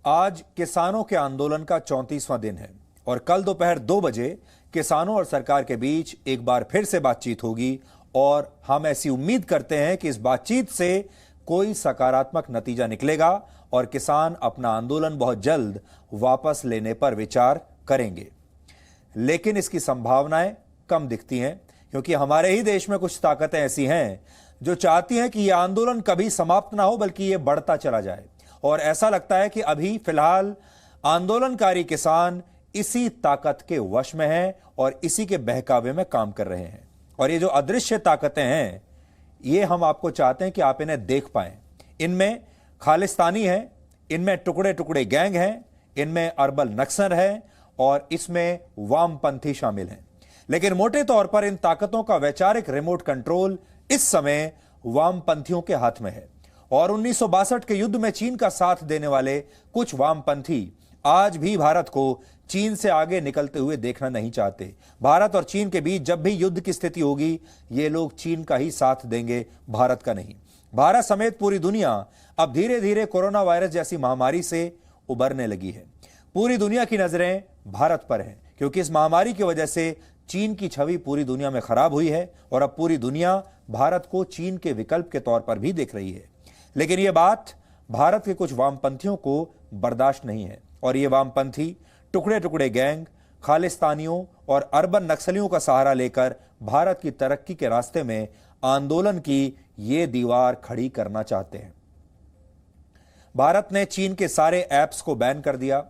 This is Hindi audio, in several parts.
आज किसानों के आंदोलन का 34वां दिन है और कल दोपहर 2 बजे किसानों और सरकार के बीच एक बार फिर से बातचीत होगी और हम ऐसी उम्मीद करते हैं कि इस बातचीत से कोई सकारात्मक नतीजा निकलेगा और किसान अपना आंदोलन बहुत जल्द वापस लेने पर विचार करेंगे। लेकिन इसकी संभावनाएं कम दिखती हैं क्योंकि हमारे ही देश में कुछ ताकतें ऐसी हैं जो चाहती हैं कि यह आंदोलन कभी समाप्त ना हो बल्कि यह बढ़ता चला जाए। और ऐसा लगता है कि अभी फिलहाल आंदोलनकारी किसान इसी ताकत के वश में हैं और इसी के बहकावे में काम कर रहे हैं। और ये जो अदृश्य ताकतें हैं ये हम आपको चाहते हैं कि आप इन्हें देख पाएं। इनमें खालिस्तानी है, इनमें टुकड़े टुकड़े गैंग हैं, इनमें अरबल नक्सल है और इसमें वामपंथी शामिल हैं। लेकिन मोटे तौर पर इन ताकतों का वैचारिक रिमोट कंट्रोल इस समय वामपंथियों के हाथ में है। और 1962 के युद्ध में चीन का साथ देने वाले कुछ वामपंथी आज भी भारत को चीन से आगे निकलते हुए देखना नहीं चाहते। भारत और चीन के बीच जब भी युद्ध की स्थिति होगी ये लोग चीन का ही साथ देंगे, भारत का नहीं। भारत समेत पूरी दुनिया अब धीरे धीरे कोरोना वायरस जैसी महामारी से उबरने लगी है। पूरी दुनिया की नजरें भारत पर हैं क्योंकि इस महामारी की वजह से चीन की छवि पूरी दुनिया में खराब हुई है और अब पूरी दुनिया भारत को चीन के विकल्प के तौर पर भी देख रही है। लेकिन यह बात भारत के कुछ वामपंथियों को बर्दाश्त नहीं है और ये वामपंथी टुकड़े टुकड़े गैंग, खालिस्तानियों और अर्बन नक्सलियों का सहारा लेकर भारत की तरक्की के रास्ते में आंदोलन की ये दीवार खड़ी करना चाहते हैं। भारत ने चीन के सारे ऐप्स को बैन कर दिया।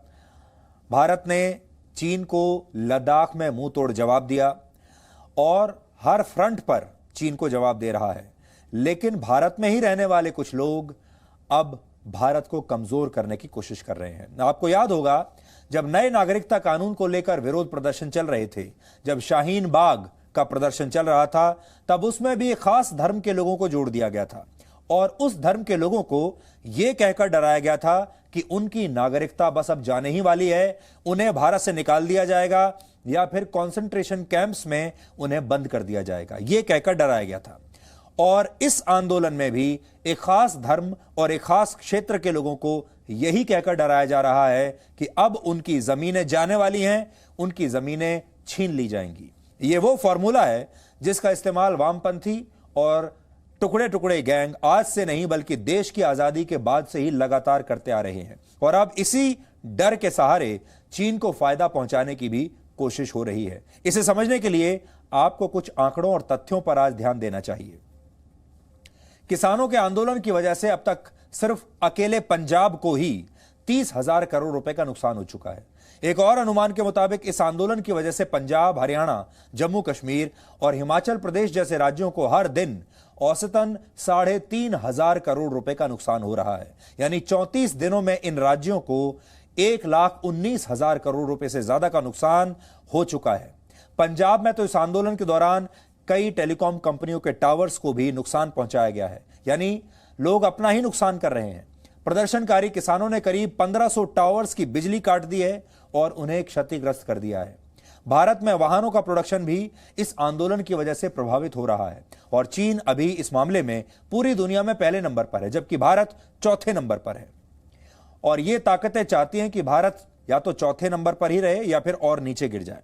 भारत ने चीन को लद्दाख में मुंह तोड़ जवाब दिया और हर फ्रंट पर चीन को जवाब दे रहा है। लेकिन भारत में ही रहने वाले कुछ लोग अब भारत को कमजोर करने की कोशिश कर रहे हैं। आपको याद होगा जब नए नागरिकता कानून को लेकर विरोध प्रदर्शन चल रहे थे, जब शाहीन बाग का प्रदर्शन चल रहा था, तब उसमें भी एक खास धर्म के लोगों को जोड़ दिया गया था और उस धर्म के लोगों को यह कहकर डराया गया था कि उनकी नागरिकता बस अब जाने ही वाली है, उन्हें भारत से निकाल दिया जाएगा या फिर कंसंट्रेशन कैंप्स में उन्हें बंद कर दिया जाएगा, यह कहकर डराया गया था। और इस आंदोलन में भी एक खास धर्म और एक खास क्षेत्र के लोगों को यही कहकर डराया जा रहा है कि अब उनकी जमीनें जाने वाली हैं, उनकी जमीनें छीन ली जाएंगी। यह वो फॉर्मूला है जिसका इस्तेमाल वामपंथी और टुकड़े टुकड़े गैंग आज से नहीं बल्कि देश की आजादी के बाद से ही लगातार करते आ रहे हैं। और अब इसी डर के सहारे चीन को फायदा पहुंचाने की भी कोशिश हो रही है। इसे समझने के लिए आपको कुछ आंकड़ों और तथ्यों पर आज ध्यान देना चाहिए। किसानों के आंदोलन की वजह से अब तक सिर्फ अकेले पंजाब को ही 30,000 करोड़ रुपए का नुकसान हो चुका है। एक और अनुमान के मुताबिक इस आंदोलन की वजह से पंजाब, हरियाणा, जम्मू कश्मीर और हिमाचल प्रदेश जैसे राज्यों को हर दिन औसतन 3,500 करोड़ रुपए का नुकसान हो रहा है। यानी 34 दिनों में इन राज्यों को 1,19,000 करोड़ रुपए से ज्यादा का नुकसान हो चुका है। पंजाब में तो इस आंदोलन के दौरान कई टेलीकॉम कंपनियों के टावर्स को भी नुकसान पहुंचाया गया है, यानी लोग अपना ही नुकसान कर रहे हैं। प्रदर्शनकारी किसानों ने करीब 1500 टावर्स की बिजली काट दी है और उन्हें क्षतिग्रस्त कर दिया है। भारत में वाहनों का प्रोडक्शन भी इस आंदोलन की वजह से प्रभावित हो रहा है और चीन अभी इस मामले में पूरी दुनिया में पहले नंबर पर है जबकि भारत चौथे नंबर पर है। और ये ताकतें चाहती हैं कि भारत या तो चौथे नंबर पर ही रहे या फिर और नीचे गिर जाए।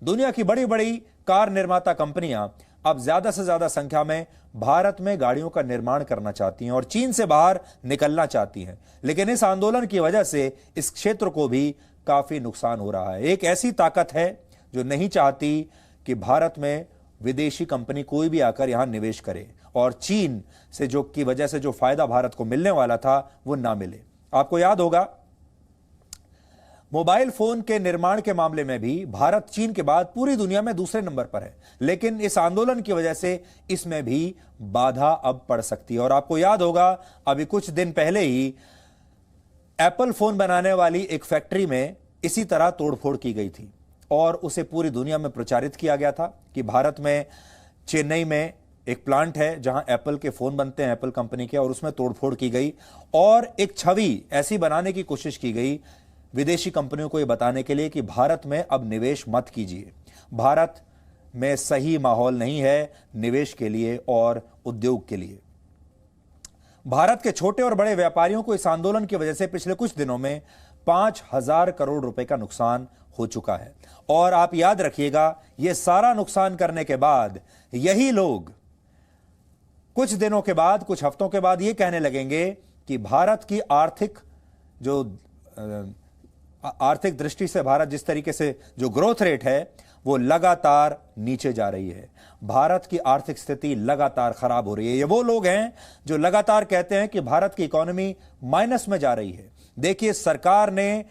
दुनिया की बड़ी बड़ी कार निर्माता कंपनियां अब ज्यादा से ज्यादा संख्या में भारत में गाड़ियों का निर्माण करना चाहती हैं और चीन से बाहर निकलना चाहती हैं। लेकिन इस आंदोलन की वजह से इस क्षेत्र को भी काफी नुकसान हो रहा है। एक ऐसी ताकत है जो नहीं चाहती कि भारत में विदेशी कंपनी कोई भी आकर यहां निवेश करे और चीन से जो की वजह से जो फायदा भारत को मिलने वाला था वो ना मिले। आपको याद होगा मोबाइल फोन के निर्माण के मामले में भी भारत चीन के बाद पूरी दुनिया में दूसरे नंबर पर है। लेकिन इस आंदोलन की वजह से इसमें भी बाधा अब पड़ सकती है। और आपको याद होगा अभी कुछ दिन पहले ही एप्पल फोन बनाने वाली एक फैक्ट्री में इसी तरह तोड़फोड़ की गई थी और उसे पूरी दुनिया में प्रचारित किया गया था कि भारत में चेन्नई में एक प्लांट है जहां एप्पल के फोन बनते हैं, एप्पल कंपनी के, और उसमें तोड़फोड़ की गई और एक छवि ऐसी बनाने की कोशिश की गई विदेशी कंपनियों को यह बताने के लिए कि भारत में अब निवेश मत कीजिए, भारत में सही माहौल नहीं है निवेश के लिए और उद्योग के लिए। भारत के छोटे और बड़े व्यापारियों को इस आंदोलन की वजह से पिछले कुछ दिनों में 5,000 करोड़ रुपए का नुकसान हो चुका है। और आप याद रखिएगा, यह सारा नुकसान करने के बाद यही लोग कुछ दिनों के बाद, कुछ हफ्तों के बाद यह कहने लगेंगे कि भारत की आर्थिक दृष्टि से भारत जिस तरीके से जो ग्रोथ रेट है वो लगातार नीचे जा रही है। भारत की आर्थिक स्थिति लगातार खराब हो रही है। ये वो लोग हैं जो लगातार कहते हैं कि भारत की इकोनॉमी माइनस में जा रही है। देखिए, सरकार ने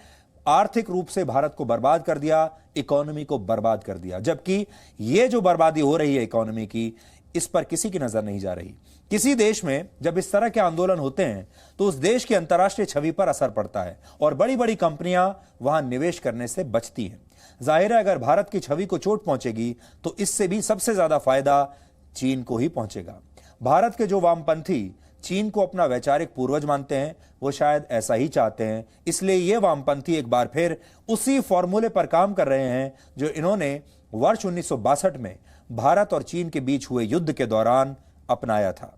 आर्थिक रूप से भारत को बर्बाद कर दिया, इकोनॉमी को बर्बाद कर दिया, जबकि ये जो बर्बादी हो रही है इकोनॉमी की, इस पर किसी की नजर नहीं जा रही। किसी देश में जब इस तरह के आंदोलन होते हैं तो उस देश की अंतर्राष्ट्रीय छवि पर असर पड़ता है और बड़ी बड़ी कंपनियां वहां निवेश करने से बचती हैं। जाहिर है, अगर भारत की छवि को चोट पहुंचेगी तो इससे भी सबसे ज्यादा फायदा चीन को ही पहुंचेगा। भारत के जो वामपंथी चीन को अपना वैचारिक पूर्वज मानते हैं, वो शायद ऐसा ही चाहते हैं। इसलिए ये वामपंथी एक बार फिर उसी फॉर्मूले पर काम कर रहे हैं जो इन्होंने वर्ष 1962 में भारत और चीन के बीच हुए युद्ध के दौरान अपनाया था।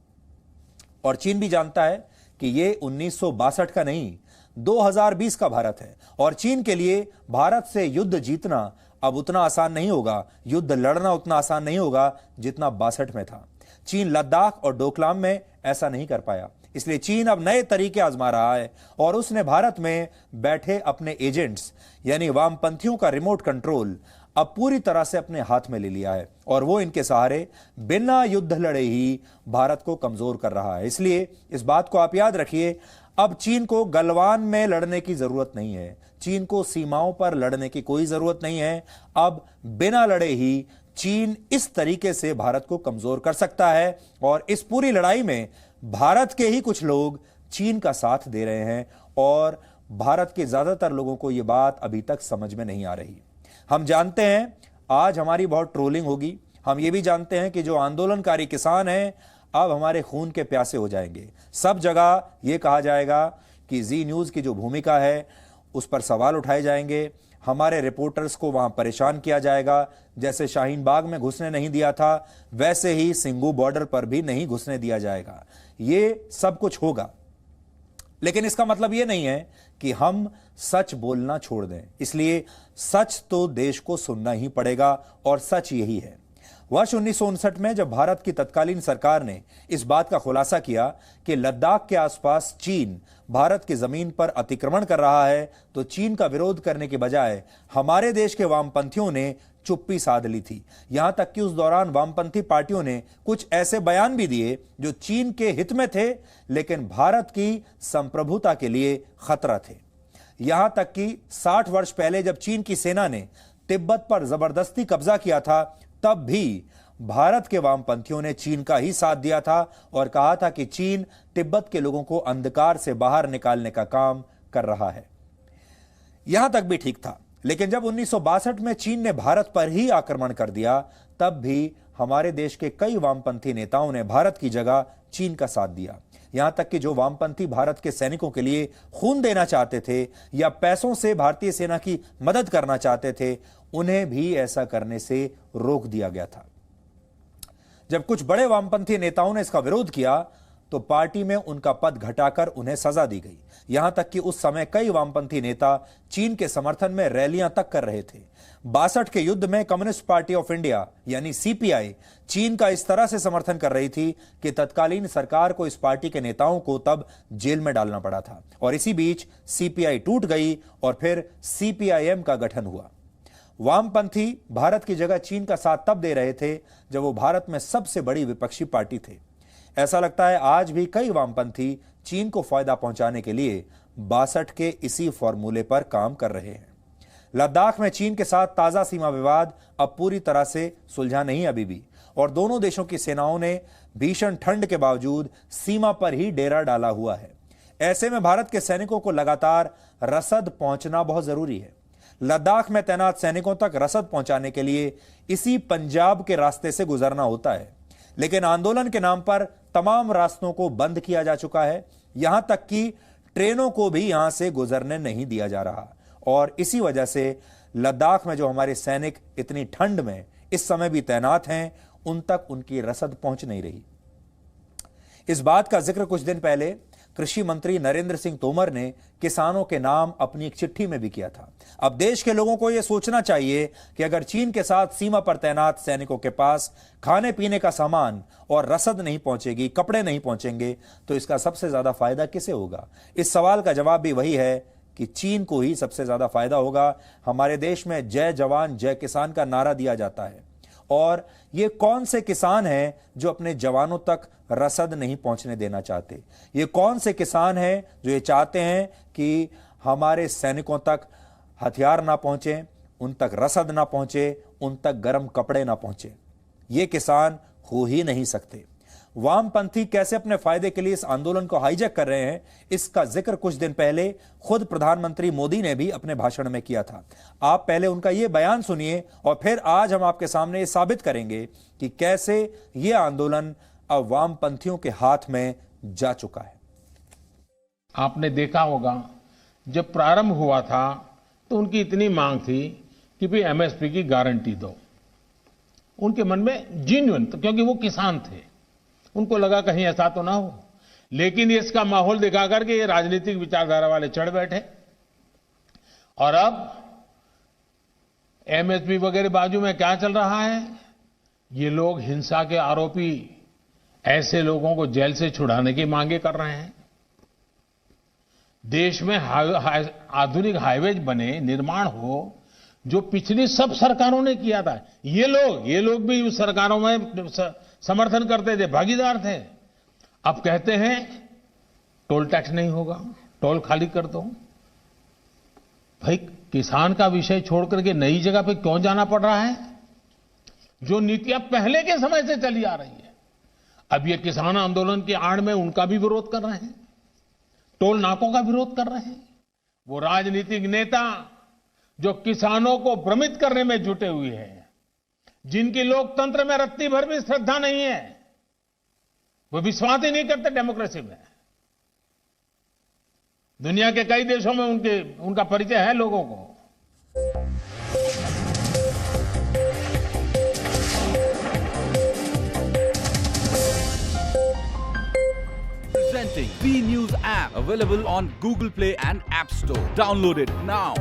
और चीन भी जानता है कि ये 1962 का नहीं, 2020 का भारत है और चीन के लिए भारत से युद्ध जीतना अब उतना आसान नहीं होगा, युद्ध लड़ना उतना आसान नहीं होगा जितना 62 में था। चीन लद्दाख और डोकलाम में ऐसा नहीं कर पाया, इसलिए चीन अब नए तरीके आजमा रहा है और उसने भारत में बैठे अपने एजेंट्स यानी वामपंथियों का रिमोट कंट्रोल अब पूरी तरह से अपने हाथ में ले लिया है और वो इनके सहारे बिना युद्ध लड़े ही भारत को कमजोर कर रहा है। इसलिए इस बात को आप याद रखिए, अब चीन को गलवान में लड़ने की जरूरत नहीं है, चीन को सीमाओं पर लड़ने की कोई जरूरत नहीं है। अब बिना लड़े ही चीन इस तरीके से भारत को कमजोर कर सकता है और इस पूरी लड़ाई में भारत के ही कुछ लोग चीन का साथ दे रहे हैं और भारत के ज्यादातर लोगों को यह बात अभी तक समझ में नहीं आ रही। हम जानते हैं आज हमारी बहुत ट्रोलिंग होगी, हम ये भी जानते हैं कि जो आंदोलनकारी किसान हैं अब हमारे खून के प्यासे हो जाएंगे। सब जगह यह कहा जाएगा कि जी न्यूज की जो भूमिका है उस पर सवाल उठाए जाएंगे, हमारे रिपोर्टर्स को वहां परेशान किया जाएगा, जैसे शाहीन बाग में घुसने नहीं दिया था वैसे ही सिंगू बॉर्डर पर भी नहीं घुसने दिया जाएगा। ये सब कुछ होगा, लेकिन इसका मतलब यह नहीं है कि हम सच बोलना छोड़ दें। इसलिए सच तो देश को सुनना ही पड़ेगा और सच यही है। वर्ष 1959 में जब भारत की तत्कालीन सरकार ने इस बात का खुलासा किया कि लद्दाख के आसपास चीन भारत की जमीन पर अतिक्रमण कर रहा है, तो चीन का विरोध करने के बजाय हमारे देश के वामपंथियों ने चुप्पी साध ली थी। यहां तक कि उस दौरान वामपंथी पार्टियों ने कुछ ऐसे बयान भी दिए जो चीन के हित में थे लेकिन भारत की संप्रभुता के लिए खतरा थे। यहां तक कि 60 वर्ष पहले जब चीन की सेना ने तिब्बत पर जबरदस्ती कब्जा किया था, तब भी भारत के वामपंथियों ने चीन का ही साथ दिया था और कहा था कि चीन तिब्बत के लोगों को अंधकार से बाहर निकालने का काम कर रहा है। यहां तक भी ठीक था, लेकिन जब 1962 में चीन ने भारत पर ही आक्रमण कर दिया, तब भी हमारे देश के कई वामपंथी नेताओं ने भारत की जगह चीन का साथ दिया। यहां तक कि जो वामपंथी भारत के सैनिकों के लिए खून देना चाहते थे या पैसों से भारतीय सेना की मदद करना चाहते थे, उन्हें भी ऐसा करने से रोक दिया गया था। जब कुछ बड़े वामपंथी नेताओं ने इसका विरोध किया तो पार्टी में उनका पद घटाकर उन्हें सजा दी गई। यहां तक कि उस समय कई वामपंथी नेता चीन के समर्थन में रैलियां तक कर रहे थे। 62 के युद्ध में कम्युनिस्ट पार्टी ऑफ इंडिया यानी सीपीआई चीन का इस तरह से समर्थन कर रही थी कि तत्कालीन सरकार को इस पार्टी के नेताओं को तब जेल में डालना पड़ा था और इसी बीच सीपीआई टूट गई और फिर सीपीआईएम का गठन हुआ। वामपंथी भारत की जगह चीन का साथ तब दे रहे थे जब वो भारत में सबसे बड़ी विपक्षी पार्टी थे। ऐसा लगता है आज भी कई वामपंथी चीन को फायदा पहुंचाने के लिए 62 के इसी फॉर्मूले पर काम कर रहे हैं। लद्दाख में चीन के साथ ताजा सीमा विवाद अब पूरी तरह से सुलझा नहीं अभी भी, और दोनों देशों की सेनाओं ने भीषण ठंड के बावजूद सीमा पर ही डेरा डाला हुआ है। ऐसे में भारत के सैनिकों को लगातार रसद पहुंचना बहुत जरूरी है। लद्दाख में तैनात सैनिकों तक रसद पहुंचाने के लिए इसी पंजाब के रास्ते से गुजरना होता है, लेकिन आंदोलन के नाम पर तमाम रास्तों को बंद किया जा चुका है। यहां तक कि ट्रेनों को भी यहां से गुजरने नहीं दिया जा रहा और इसी वजह से लद्दाख में जो हमारे सैनिक इतनी ठंड में इस समय भी तैनात हैं, उन तक उनकी रसद पहुंच नहीं रही। इस बात का जिक्र कुछ दिन पहले कृषि मंत्री नरेंद्र सिंह तोमर ने किसानों के नाम अपनी एक चिट्ठी में भी किया था। अब देश के लोगों को यह सोचना चाहिए कि अगर चीन के साथ सीमा पर तैनात सैनिकों के पास खाने पीने का सामान और रसद नहीं पहुंचेगी, कपड़े नहीं पहुंचेंगे, तो इसका सबसे ज्यादा फायदा किसे होगा? इस सवाल का जवाब भी वही है कि चीन को ही सबसे ज्यादा फायदा होगा। हमारे देश में जय जवान जय किसान का नारा दिया जाता है, और ये कौन से किसान हैं जो अपने जवानों तक रसद नहीं पहुंचने देना चाहते? ये कौन से किसान हैं जो ये चाहते हैं कि हमारे सैनिकों तक हथियार ना पहुंचे, उन तक रसद ना पहुंचे, उन तक गर्म कपड़े ना पहुंचे? ये किसान हो ही नहीं सकते। वामपंथी कैसे अपने फायदे के लिए इस आंदोलन को हाईजैक कर रहे हैं, इसका जिक्र कुछ दिन पहले खुद प्रधानमंत्री मोदी ने भी अपने भाषण में किया था। आप पहले उनका यह बयान सुनिए और फिर आज हम आपके सामने ये साबित करेंगे कि कैसे यह आंदोलन अब वामपंथियों के हाथ में जा चुका है। आपने देखा होगा जब प्रारंभ हुआ था तो उनकी इतनी मांग थी कि भाई एमएसपी की गारंटी दो। उनके मन में जेन्युइन, क्योंकि वो किसान थे, उनको लगा कहीं ऐसा तो ना हो। लेकिन इसका माहौल दिखा करके ये राजनीतिक विचारधारा वाले चढ़ बैठे और अब एमएसपी वगैरह बाजू में क्या चल रहा है? ये लोग हिंसा के आरोपी ऐसे लोगों को जेल से छुड़ाने की मांगे कर रहे हैं। देश में आधुनिक हाईवेज बने, निर्माण हो, जो पिछली सब सरकारों ने किया था। ये लोग भी उस सरकारों में समर्थन करते थे, भागीदार थे। अब कहते हैं टोल टैक्स नहीं होगा, टोल खाली कर दो। भाई, किसान का विषय छोड़ करके नई जगह पे क्यों जाना पड़ रहा है? जो नीतियां पहले के समय से चली आ रही है, अब ये किसान आंदोलन की आड़ में उनका भी विरोध कर रहे हैं, टोल नाकों का विरोध कर रहे हैं। वो राजनीतिक नेता जो किसानों को भ्रमित करने में जुटे हुए हैं, जिनकी लोकतंत्र में रत्ती भर भी श्रद्धा नहीं है, वो विश्वास ही नहीं करते डेमोक्रेसी में। दुनिया के कई देशों में उनका परिचय है लोगों को। Presenting B News app, available on Google Play and App Store. Download it now.